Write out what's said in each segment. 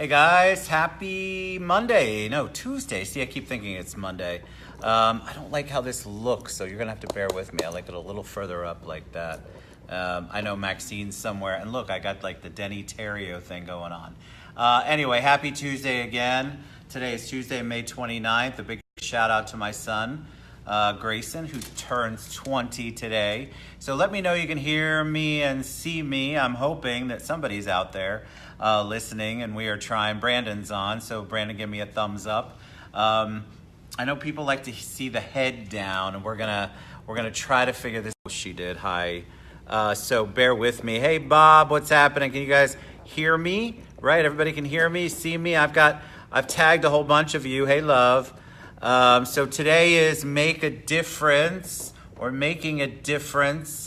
Hey guys, happy Monday. No, Tuesday. See, I keep thinking it's Monday. I don't like how this looks, so you're going to have to bear with me. I like it a little further up like that. I know Maxine's somewhere. And look, I got like the Denny Terrio thing going on. Anyway, happy Tuesday again. Today is Tuesday, May 29th. A big shout out to my son, Grayson, who turns 20 today. So let me know you can hear me and see me. I'm hoping that somebody's out there listening, and we are trying. Brandon's on, so Brandon, give me a thumbs up. I know people like to see the head down, and we're gonna try to figure this. She did. Hi. So bear with me. Hey Bob, what's happening? Can you guys hear me? Right, everybody can hear me, see me. I've tagged a whole bunch of you. Hey love. So today is Make a Difference, or Making a Difference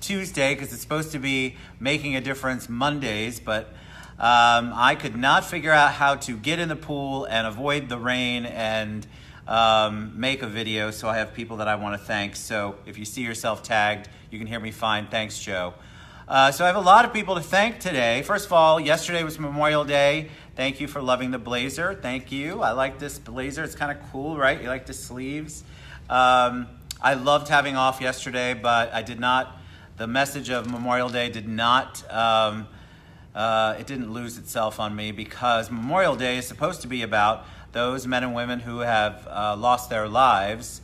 Tuesday, because it's supposed to be Making a Difference Mondays, but I could not figure out how to get in the pool and avoid the rain and make a video, so I have people that I want to thank. So if you see yourself tagged, you can hear me fine. Thanks, Joe. So I have a lot of people to thank today. First of all, yesterday was Memorial Day. Thank you for loving the blazer. Thank you. I like this blazer. It's kind of cool, right? You like the sleeves. I loved having off yesterday, but I did not, the message of Memorial Day did not, it didn't lose itself on me, because Memorial Day is supposed to be about those men and women who have lost their lives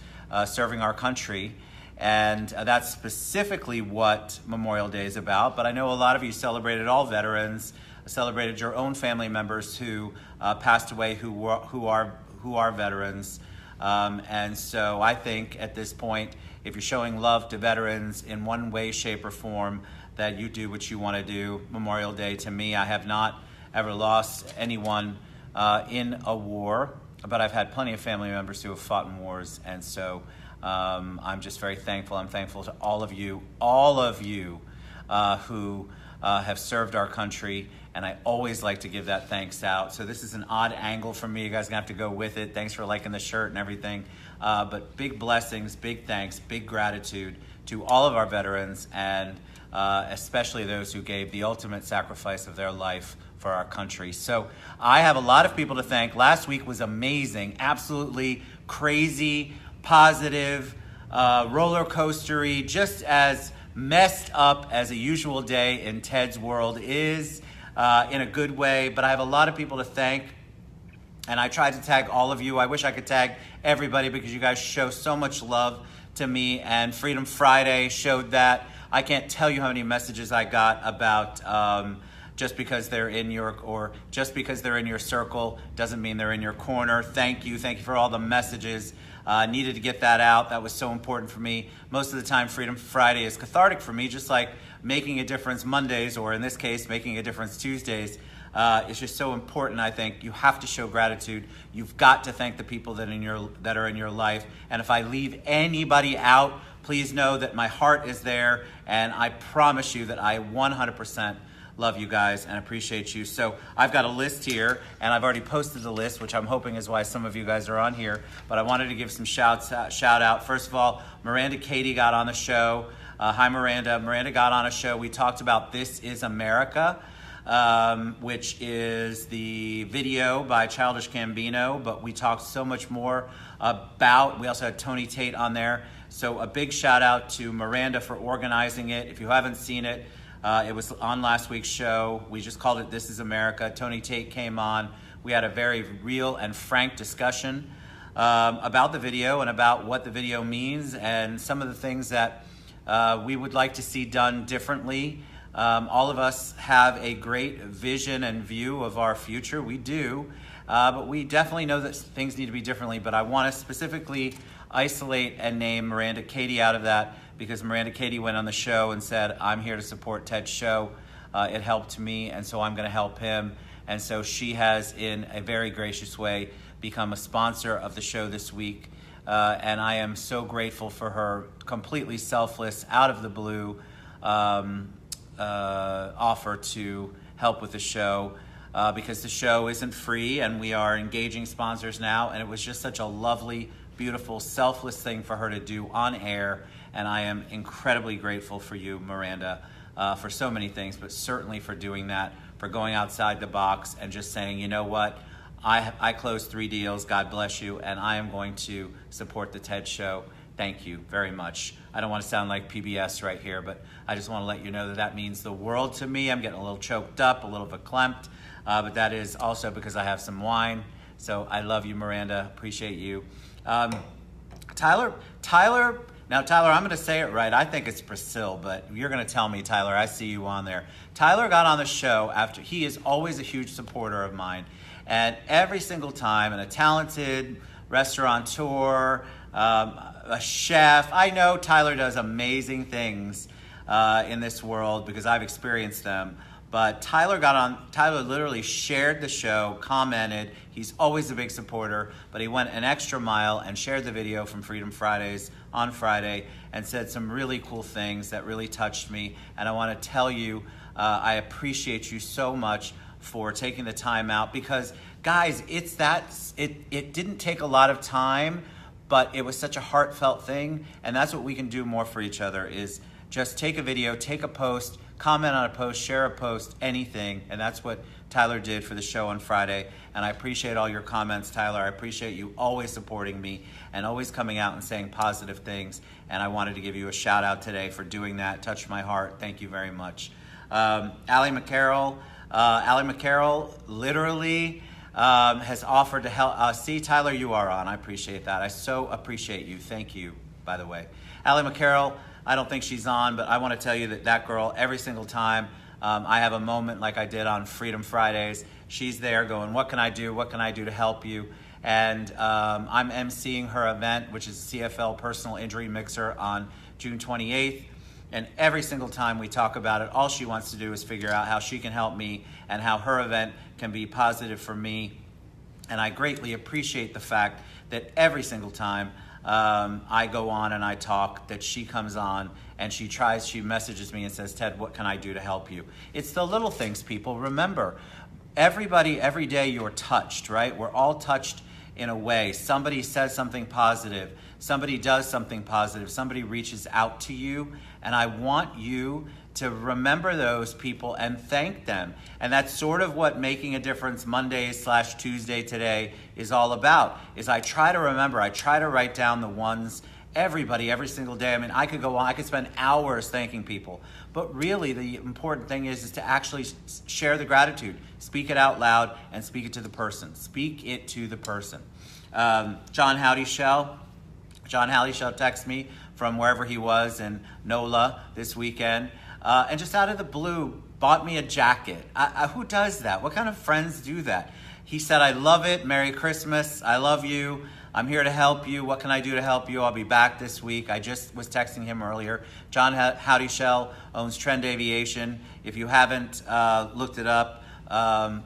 serving our country. And that's specifically what Memorial Day is about. But I know a lot of you celebrated all veterans, celebrated your own family members who passed away, who are veterans. And so I think at this point, if you're showing love to veterans in one way, shape, or form, that you do what you want to do. Memorial Day, to me, I have not ever lost anyone in a war, but I've had plenty of family members who have fought in wars, and so I'm just very thankful. I'm thankful to all of you who have served our country, and I always like to give that thanks out. So this is an odd angle for me. You guys are going to have to go with it. Thanks for liking the shirt and everything. But big blessings, big thanks, big gratitude to all of our veterans, and especially those who gave the ultimate sacrifice of their life for our country. So I have a lot of people to thank. Last week was amazing, absolutely crazy, positive, roller coastery, just as messed up as a usual day in Ted's world is, in a good way. But I have a lot of people to thank, and I tried to tag all of you. I wish I could tag everybody, because you guys show so much love to me, and Freedom Friday showed that. I can't tell you how many messages I got about just because they're in your circle doesn't mean they're in your corner. Thank you for all the messages. Needed to get that out. That was so important for me. Most of the time, Freedom Friday is cathartic for me, just like Making a Difference Mondays, or in this case, Making a Difference Tuesdays. It's just so important. I think you have to show gratitude. You've got to thank the people that are in your life. And if I leave anybody out, please know that my heart is there, and I promise you that I 100% love you guys and appreciate you. So I've got a list here, and I've already posted the list, which I'm hoping is why some of you guys are on here. But I wanted to give some shout out. First of all, Miranda Cady got on the show. Hi, Miranda. Miranda got on a show. We talked about This Is America, which is the video by Childish Gambino, but we talked so much more about, we also had Tony Tate on there. So a big shout out to Miranda for organizing it. If you haven't seen it, it was on last week's show. We just called it This Is America. Tony Tate came on. We had a very real and frank discussion about the video and about what the video means, and some of the things that we would like to see done differently. All of us have a great vision and view of our future. We do, but we definitely know that things need to be differently. But I want to specifically isolate and name Miranda Cady out of that, because Miranda Cady went on the show and said, I'm here to support Ted's show. It helped me, and so I'm going to help him. And so she has, in a very gracious way, become a sponsor of the show this week. And I am so grateful for her completely selfless, out of the blue offer to help with the show, because the show isn't free, and we are engaging sponsors now. And it was just such a lovely, beautiful, selfless thing for her to do on air, and I am incredibly grateful for you, Miranda, for so many things, but certainly for doing that for going outside the box and just saying, you know what, I closed 3 deals, God bless you, and I am going to support the TED Show. Thank you very much. I don't want to sound like PBS right here, but I just want to let you know that that means the world to me. I'm getting a little choked up, a little verklempt, but that is also because I have some wine. So I love you, Miranda. Appreciate you. Tyler, now Tyler, I'm going to say it right. I think it's Brassil, but you're going to tell me, Tyler. I see you on there. Tyler got on the show after, he is always a huge supporter of mine. And every single time, and a talented restaurateur, a chef. I know Tyler does amazing things in this world because I've experienced them. But Tyler literally shared the show, commented. He's always a big supporter, but he went an extra mile and shared the video from Freedom Fridays on Friday and said some really cool things that really touched me. And I want to tell you, I appreciate you so much for taking the time out because, guys, it didn't take a lot of time, but it was such a heartfelt thing. And that's what we can do more for each other is just take a video, take a post, comment on a post, share a post, anything. And that's what Tyler did for the show on Friday. And I appreciate all your comments, Tyler. I appreciate you always supporting me and always coming out and saying positive things. And I wanted to give you a shout out today for doing that. Touched my heart. Thank you very much. Alli MacCarroll literally has offered to help. See, Tyler, you are on. I appreciate that. I so appreciate you. Thank you, by the way. Alli MacCarroll, I don't think she's on, but I want to tell you that girl, every single time I have a moment like I did on Freedom Fridays, she's there going, what can I do? What can I do to help you? And I'm emceeing her event, which is CFL Personal Injury Mixer on June 28th. And every single time we talk about it, all she wants to do is figure out how she can help me and how her event can be positive for me. And I greatly appreciate the fact that every single time I go on and I talk, that she comes on and she messages me and says, Ted, what can I do to help you? It's the little things, people. Remember, everybody, every day you're touched, right? We're all touched in a way. Somebody says something positive. Somebody does something positive. Somebody reaches out to you. And I want you to remember those people and thank them. And that's sort of what Making a Difference Monday/Tuesday today is all about, is I try to remember, I try to write down the ones, everybody, every single day. I mean, I could go on, I could spend hours thanking people. But really, the important thing is to actually share the gratitude. Speak it out loud and speak it to the person. Speak it to the person. Jon Houdyschell texted me from wherever he was in NOLA this weekend. And just out of the blue, bought me a jacket. Who does that? What kind of friends do that? He said, I love it. Merry Christmas. I love you. I'm here to help you. What can I do to help you? I'll be back this week. I just was texting him earlier. Jon Houdyschell owns Trend Aviation. If you haven't looked it up,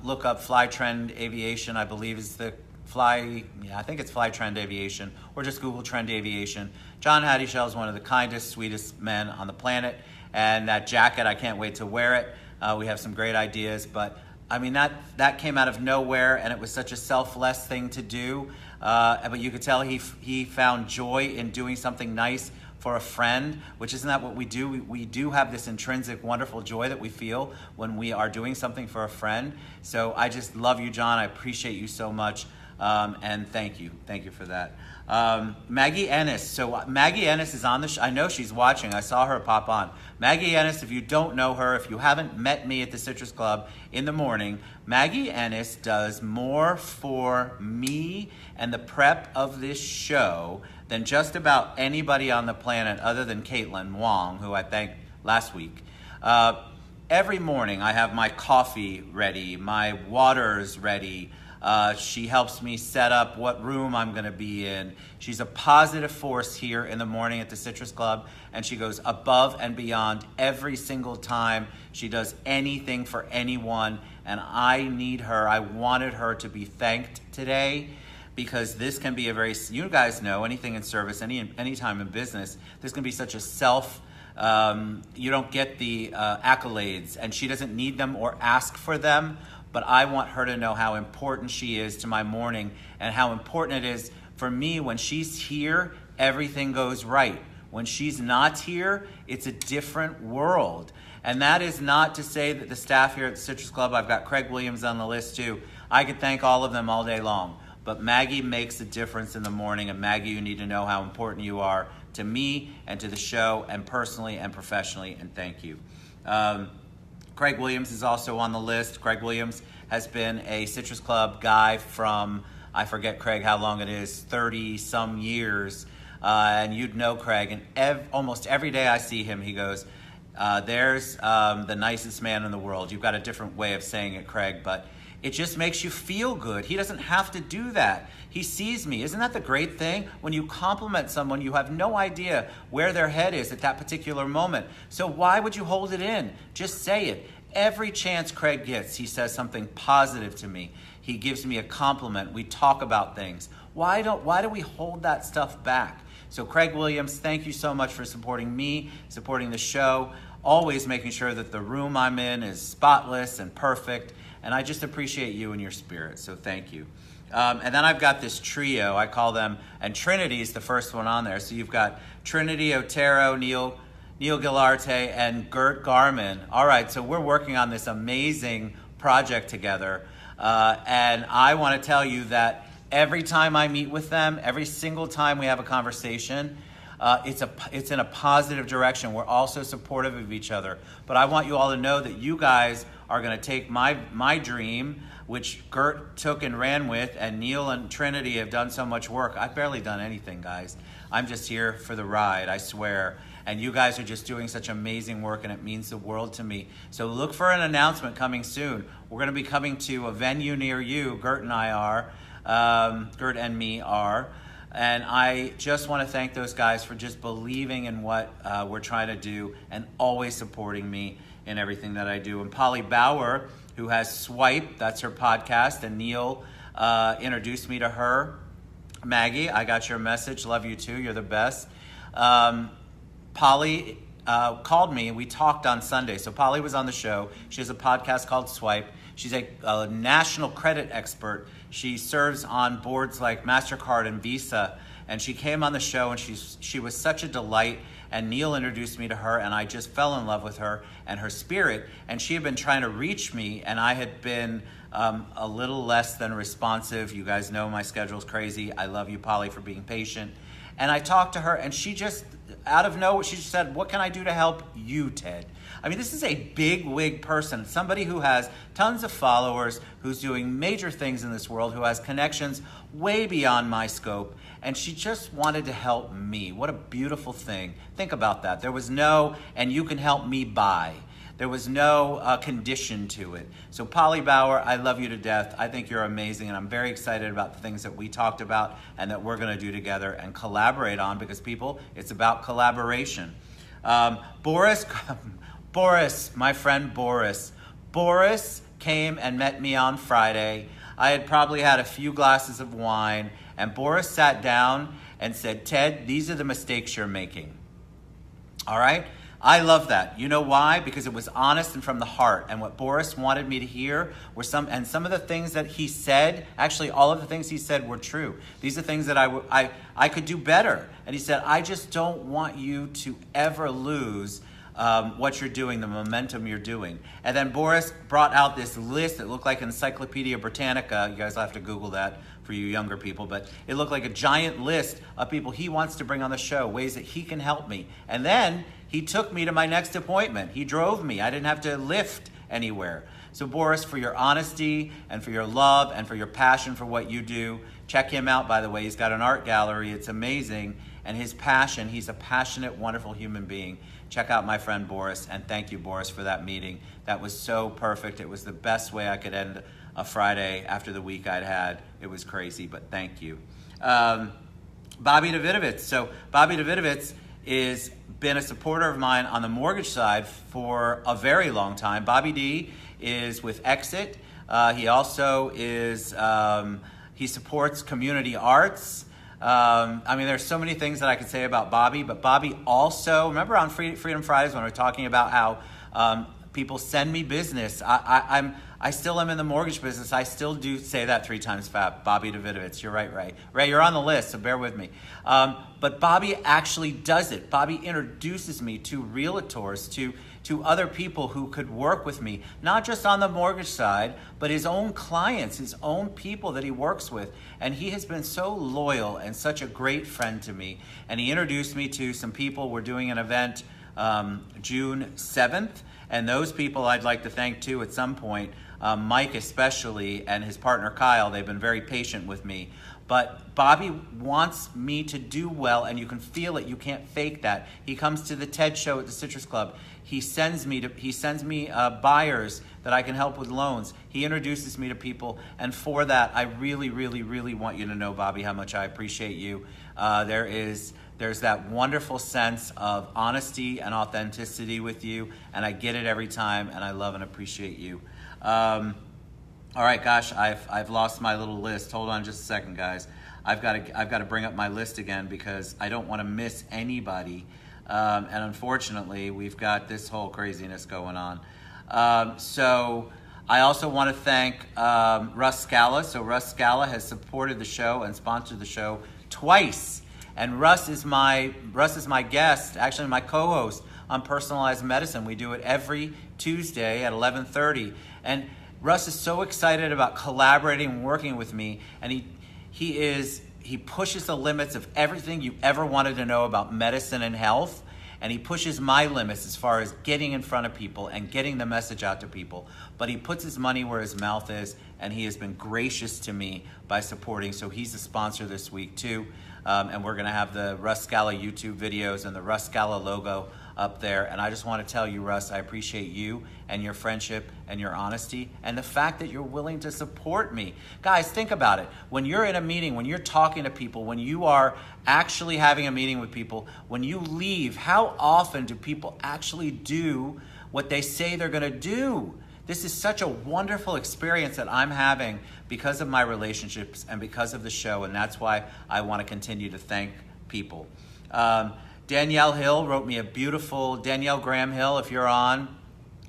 look up Fly Trend Aviation. I believe is the I think it's Fly Trend Aviation, or just Google Trend Aviation. Jon Houdyschell is one of the kindest, sweetest men on the planet. And that jacket, I can't wait to wear it. We have some great ideas, but I mean, that came out of nowhere, and it was such a selfless thing to do. But you could tell he found joy in doing something nice for a friend, which isn't that what we do? We do have this intrinsic, wonderful joy that we feel when we are doing something for a friend. So I just love you, Jon. I appreciate you so much. And thank you for that. Maggy Ennis. So Maggy Ennis is on the show. I know she's watching. I saw her pop on. Maggy Ennis, if you don't know her, if you haven't met me at the Citrus Club in the morning, Maggy Ennis does more for me and the prep of this show than just about anybody on the planet other than Caitlin Wong, who I thanked last week. Every morning I have my coffee ready, my waters ready. She helps me set up what room I'm going to be in. She's a positive force here in the morning at the Citrus Club, and she goes above and beyond every single time she does anything for anyone, and I need her. I wanted her to be thanked today because this can be you guys know, anything in service, any time in business, this can be such a you don't get the accolades, and she doesn't need them or ask for them. But I want her to know how important she is to my morning and how important it is for me. When she's here, everything goes right. When she's not here, it's a different world. And that is not to say that the staff here at the Citrus Club, I've got Craig Williams on the list too. I could thank all of them all day long. But Maggy makes a difference in the morning, and Maggy, you need to know how important you are to me and to the show and personally and professionally, and thank you. Craig Williams is also on the list. Craig Williams has been a Citrus Club guy from, I forget, Craig, how long it is, 30-some years. And you'd know Craig, and almost every day I see him, he goes, there's the nicest man in the world. You've got a different way of saying it, Craig, but it just makes you feel good. He doesn't have to do that. He sees me. Isn't that the great thing? When you compliment someone, you have no idea where their head is at that particular moment. So why would you hold it in? Just say it. Every chance Craig gets, he says something positive to me. He gives me a compliment. We talk about things. Why do we hold that stuff back? So Craig Williams, thank you so much for supporting me, supporting the show, always making sure that the room I'm in is spotless and perfect. And I just appreciate you and your spirit, so thank you. And then I've got this trio, I call them, and Trinity is the first one on there. So you've got Trinity, Otero, Niel Guilarte, and Gert Garman. All right, so we're working on this amazing project together. And I want to tell you that every time I meet with them, every single time we have a conversation, it's in a positive direction. We're also supportive of each other. But I want you all to know that you guys are going to take my dream, which Gert took and ran with, and Niel and Trinity have done so much work. I've barely done anything, guys. I'm just here for the ride, I swear. And you guys are just doing such amazing work, and it means the world to me. So look for an announcement coming soon. We're going to be coming to a venue near you. Gert and I are. Gert and me are. And I just want to thank those guys for just believing in what we're trying to do and always supporting me in everything that I do. And Polly Bauer, who has Swipe, that's her podcast, and Niel introduced me to her. Maggie, I got your message. Love you too. You're the best. Polly called me and we talked on Sunday. So Polly was on the show. She has a podcast called Swipe. She's a national credit expert. She serves on boards like MasterCard and Visa. And she came on the show and she was such a delight. And Niel introduced me to her, and I just fell in love with her and her spirit. And she had been trying to reach me, and I had been a little less than responsive. You guys know my schedule's crazy. I love you, Polly, for being patient. And I talked to her, and she just, out of nowhere, she just said, "What can I do to help you, Ted?" I mean, this is a big wig person, somebody who has tons of followers, who's doing major things in this world, who has connections way beyond my scope, and she just wanted to help me. What a beautiful thing. Think about that. There was no, and you can help me by. There was no condition to it. So Polly Bauer, I love you to death. I think you're amazing, and I'm very excited about the things that we talked about and that we're going to do together and collaborate on, because people, it's about collaboration. Boris, my friend Boris. Boris came and met me on Friday. I had probably had a few glasses of wine, and Boris sat down and said, "Ted, these are the mistakes you're making." All right? I love that. You know why? Because it was honest and from the heart. And what Boris wanted me to hear were some of the things that he said, actually all of the things he said were true. These are things that I could do better. And he said, "I just don't want you to ever lose what you're doing, the momentum you're doing." And then Boris brought out this list that looked like Encyclopedia Britannica. You guys will have to Google that for you younger people, but it looked like a giant list of people he wants to bring on the show, ways that he can help me. And then he took me to my next appointment. He drove me. I didn't have to lift anywhere. So Boris, for your honesty and for your love and for your passion for what you do, check him out, by the way. He's got an art gallery. It's amazing. And his passion, he's a passionate, wonderful human being. Check out my friend Boris, and thank you, Boris, for that meeting. That was so perfect. It was the best way I could end a Friday after the week I'd had. It was crazy, but thank you. Bobby Davidowitz. So Bobby Davidowitz has been a supporter of mine on the mortgage side for a very long time. Bobby D is with Exit. He also is, he supports community arts. I mean, there's so many things that I could say about Bobby, but Bobby also, remember on Freedom Fridays when we were talking about how people send me business. I still am in the mortgage business. I still do say that 3 times fast. Bobby Davidowitz. You're right, Ray. Ray, you're on the list, so bear with me. But Bobby actually does it. Bobby introduces me to realtors, to to other people who could work with me, not just on the mortgage side, but his own clients, his own people that he works with. And he has been so loyal and such a great friend to me. And he introduced me to some people. We're doing an event June 7th. And those people I'd like to thank too at some point. Mike especially and his partner Kyle, they've been very patient with me. But Bobby wants me to do well, and you can feel it. You can't fake that. He comes to the TED show at the Citrus Club. He sends me buyers that I can help with loans. He introduces me to people, and for that, I really, really, really want you to know, Bobby, how much I appreciate you. There's that wonderful sense of honesty and authenticity with you, and I get it every time, and I love and appreciate you. All right, gosh, I've lost my little list. Hold on just a second, guys. I've got to bring up my list again because I don't want to miss anybody. And unfortunately, we've got this whole craziness going on. So I also want to thank Russ Scala. So Russ Scala has supported the show and sponsored the show twice. And Russ is my guest, actually my co-host on Personalized Medicine. We do it every Tuesday at 11:30. And Russ is so excited about collaborating and working with me, and he pushes the limits of everything you ever wanted to know about medicine and health, and he pushes my limits as far as getting in front of people and getting the message out to people. But he puts his money where his mouth is, and he has been gracious to me by supporting. So he's a sponsor this week too, and we're going to have the Russ Scala YouTube videos and the Russ Scala logo up there. And I just want to tell you, Russ, I appreciate you and your friendship and your honesty and the fact that you're willing to support me. Guys, think about it. When you're in a meeting, when you're talking to people, when you are actually having a meeting with people, when you leave, how often do people actually do what they say they're going to do? This is such a wonderful experience that I'm having because of my relationships and because of the show, and that's why I want to continue to thank people. Danielle Hill wrote me a beautiful, Danielle Graham Hill, if you're on,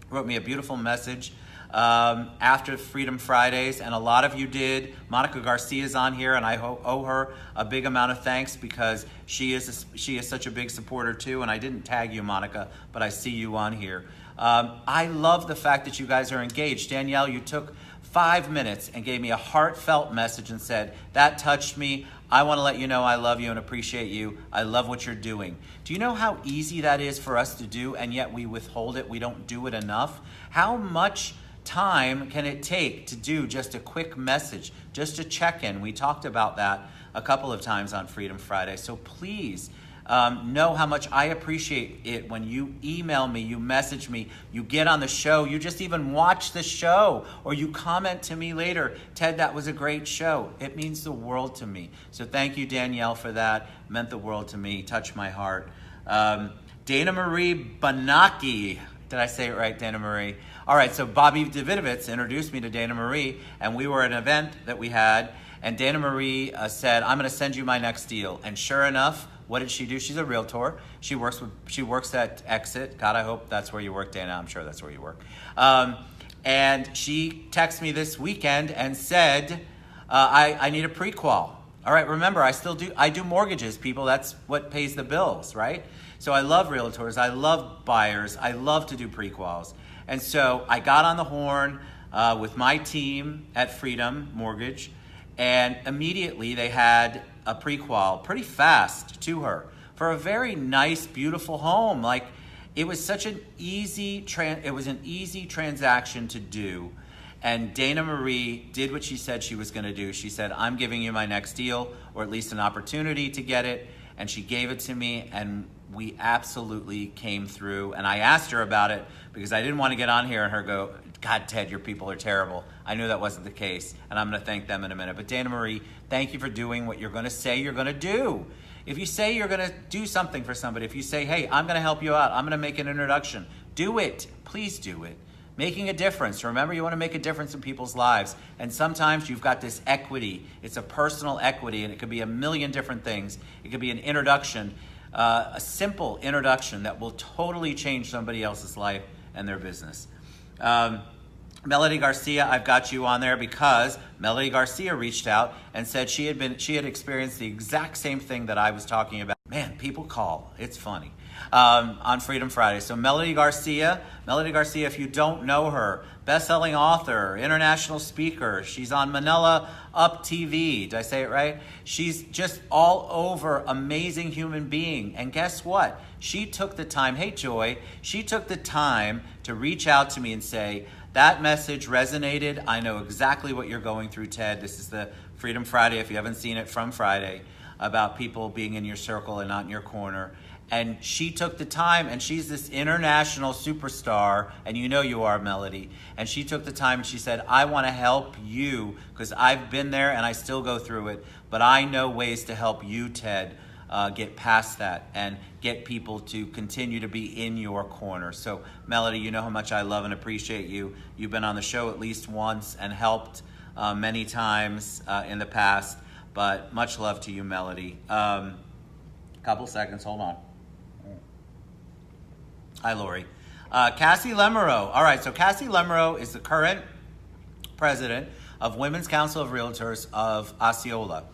wrote me a beautiful message after Freedom Fridays, and a lot of you did. Monica Garcia is on here, and I owe her a big amount of thanks because she is such a big supporter too, and I didn't tag you, Monica, but I see you on here. I love the fact that you guys are engaged. Danielle, you took 5 minutes and gave me a heartfelt message and said, that touched me. I want to let you know I love you and appreciate you. I love what you're doing. Do you know how easy that is for us to do, and yet we withhold it? We don't do it enough. How much time can it take to do just a quick message, just a check-in? We talked about that a couple of times on Freedom Friday. So please know how much I appreciate it when you email me, you message me, you get on the show, you just even watch the show, or you comment to me later, Ted, that was a great show. It means the world to me. So thank you, Danielle, for that. It meant the world to me, touched my heart. Dana Marie Bonacki. Did I say it right, Dana Marie? All right, so Bobby Davidowitz introduced me to Dana Marie, and we were at an event that we had, and Dana Marie said, I'm going to send you my next deal. And sure enough, what did she do? She's a realtor. She works at Exit. God, I hope that's where you work, Dana. I'm sure that's where you work. And she texted me this weekend and said, I need a pre-qual. All right, remember, I do mortgages, people. That's what pays the bills, right? So I love realtors. I love buyers. I love to do pre-quals. And so I got on the horn with my team at Freedom Mortgage, and immediately they had a pre-qual pretty fast to her for a very nice, beautiful home. Like, it was such an easy transaction to do. And Dana Marie did what she said she was going to do. She said, I'm giving you my next deal, or at least an opportunity to get it. And she gave it to me, and we absolutely came through. And I asked her about it because I didn't want to get on here and her go, God, Ted, your people are terrible. I knew that wasn't the case, and I'm going to thank them in a minute. But Dana Marie, thank you for doing what you're going to say you're going to do. If you say you're going to do something for somebody, if you say, hey, I'm going to help you out, I'm going to make an introduction, do it. Please do it. Making a difference. Remember, you want to make a difference in people's lives. And sometimes you've got this equity. It's a personal equity, and it could be a million different things. It could be an introduction, a simple introduction that will totally change somebody else's life and their business. Melody Garcia, I've got you on there because Melody Garcia reached out and said she had experienced the exact same thing that I was talking about. Man, people call. It's funny. On Freedom Friday. So Melody Garcia, if you don't know her, best-selling author, international speaker. She's on Manila Up TV. Did I say it right? She's just all over, amazing human being. And guess what? She took the time, hey Joy, she took the time to reach out to me and say, that message resonated. I know exactly what you're going through, Ted. This is the Freedom Friday, if you haven't seen it, from Friday, about people being in your circle and not in your corner. And she took the time, and she's this international superstar, and you know you are, Melody. And she took the time and she said, I want to help you because I've been there and I still go through it, but I know ways to help you, Ted, get past that and get people to continue to be in your corner. So, Melody, you know how much I love and appreciate you. You've been on the show at least once and helped many times in the past, but much love to you, Melody. Couple seconds, hold on. Hi, Lori. Cassie Lamoureux. All right, so Cassie Lamoureux is the current president of Women's Council of Realtors of Osceola.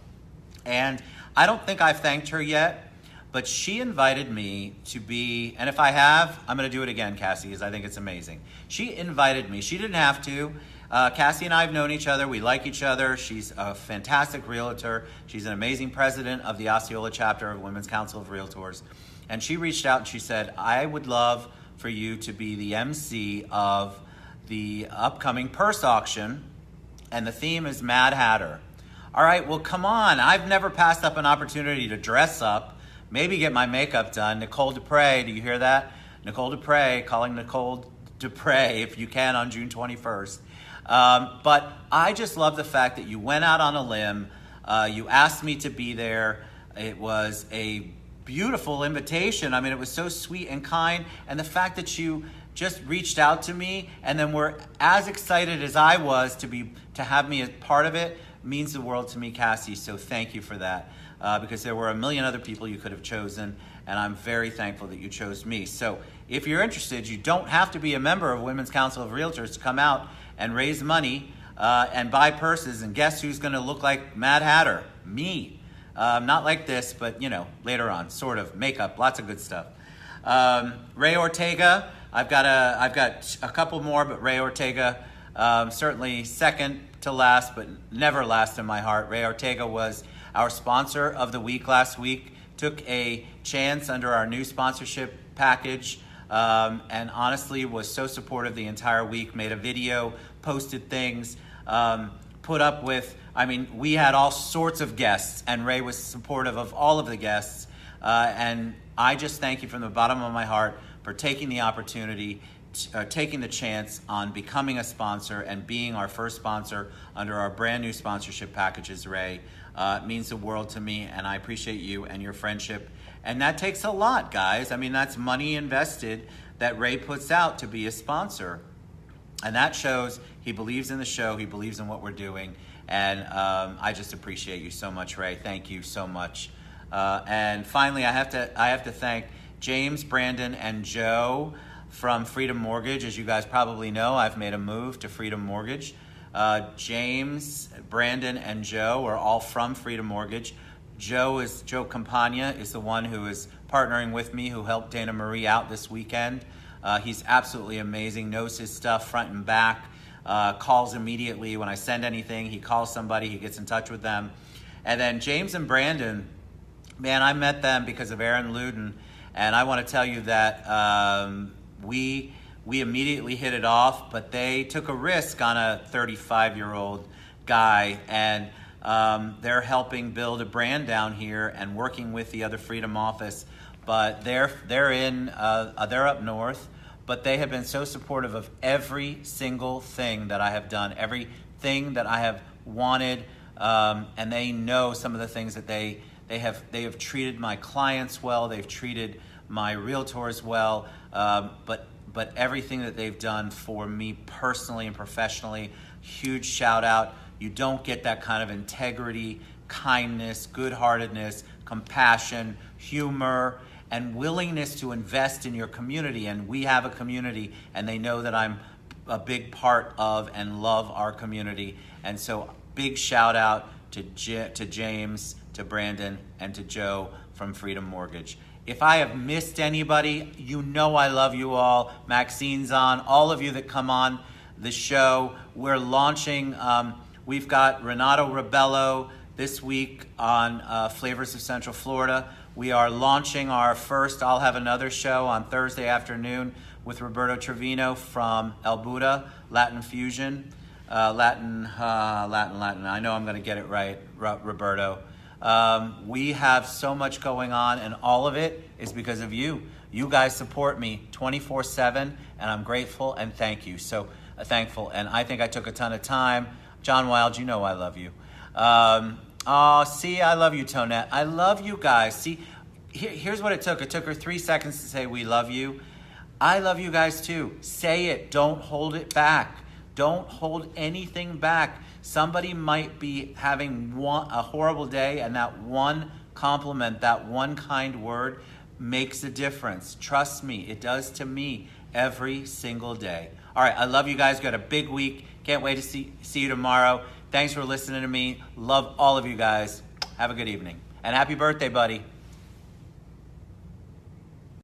And I don't think I've thanked her yet, but she invited me to be, and if I have, I'm going to do it again, Cassie, because I think it's amazing. She invited me. She didn't have to. Cassie and I have known each other. We like each other. She's a fantastic realtor. She's an amazing president of the Osceola chapter of Women's Council of Realtors. And she reached out and she said, I would love for you to be the MC of the upcoming purse auction, and the theme is Mad Hatter. All right, well, come on. I've never passed up an opportunity to dress up, maybe get my makeup done. Nicole Dupre, do you hear that? Nicole Dupre, calling Nicole Dupre if you can on June 21st. But I just love the fact that you went out on a limb. You asked me to be there. It was a beautiful invitation. I mean, it was so sweet and kind. And the fact that you just reached out to me and then were as excited as I was to have me as part of it means the world to me, Cassie. So thank you for that. Because there were a million other people you could have chosen, and I'm very thankful that you chose me. So if you're interested, you don't have to be a member of Women's Council of Realtors to come out and raise money and buy purses. And guess who's going to look like Mad Hatter? Me. Not like this, but, you know, later on, sort of. Makeup, lots of good stuff. Rey Ortega, I've got a couple more, but Rey Ortega, certainly second to last, but never last in my heart. Rey Ortega was our sponsor of the week last week, took a chance under our new sponsorship package, and honestly was so supportive the entire week, made a video, posted things, put up with, I mean, we had all sorts of guests, and Rey was supportive of all of the guests, and I just thank you from the bottom of my heart for taking the opportunity, taking the chance on becoming a sponsor and being our first sponsor under our brand new sponsorship packages, Rey. It means the world to me, and I appreciate you and your friendship. And that takes a lot, guys. I mean, that's money invested that Rey puts out to be a sponsor. And that shows he believes in the show, he believes in what we're doing. And I just appreciate you so much, Rey. Thank you so much. And finally, I have to thank James, Brandon, and Joe from Freedom Mortgage. As you guys probably know, I've made a move to Freedom Mortgage. James, Brandon, and Joe are all from Freedom Mortgage. Joe Campagna is the one who is partnering with me, who helped Dana Marie out this weekend. He's absolutely amazing, knows his stuff front and back, calls immediately when I send anything. He calls somebody, he gets in touch with them. And then James and Brandon, man, I met them because of Aaron Luden, and I want to tell you that we immediately hit it off, but they took a risk on a 35-year-old guy, and they're helping build a brand down here and working with the other Freedom office. But they're up north, but they have been so supportive of every single thing that I have done, everything that I have wanted, and they know some of the things that they have treated my clients well, they've treated my realtors well, but everything that they've done for me personally and professionally, huge shout out. You don't get that kind of integrity, kindness, good-heartedness, compassion, humor, and willingness to invest in your community. And we have a community, and they know that I'm a big part of and love our community. And so big shout out to James, to Brandon, and to Joe from Freedom Mortgage. If I have missed anybody, you know I love you all. Maxine's on, all of you that come on the show. We're launching, we've got Renato Rebello this week on Flavors of Central Florida. We are launching our first I'll Have Another show on Thursday afternoon with Roberto Trevino from El Buddha, Latin Fusion. Latin. I know I'm going to get it right, Roberto. We have so much going on, and all of it is because of you. You guys support me 24/7, and I'm grateful and thank you. So thankful, and I think I took a ton of time. John Wild, you know I love you. I love you, Tonette. I love you guys. See, here's what it took. It took her 3 seconds to say we love you. I love you guys too. Say it. Don't hold it back. Don't hold anything back. Somebody might be having a horrible day, and that one compliment, that one kind word makes a difference. Trust me, it does to me every single day. All right, I love you guys. Got a big week. Can't wait to see you tomorrow. Thanks for listening to me. Love all of you guys. Have a good evening. And happy birthday, buddy.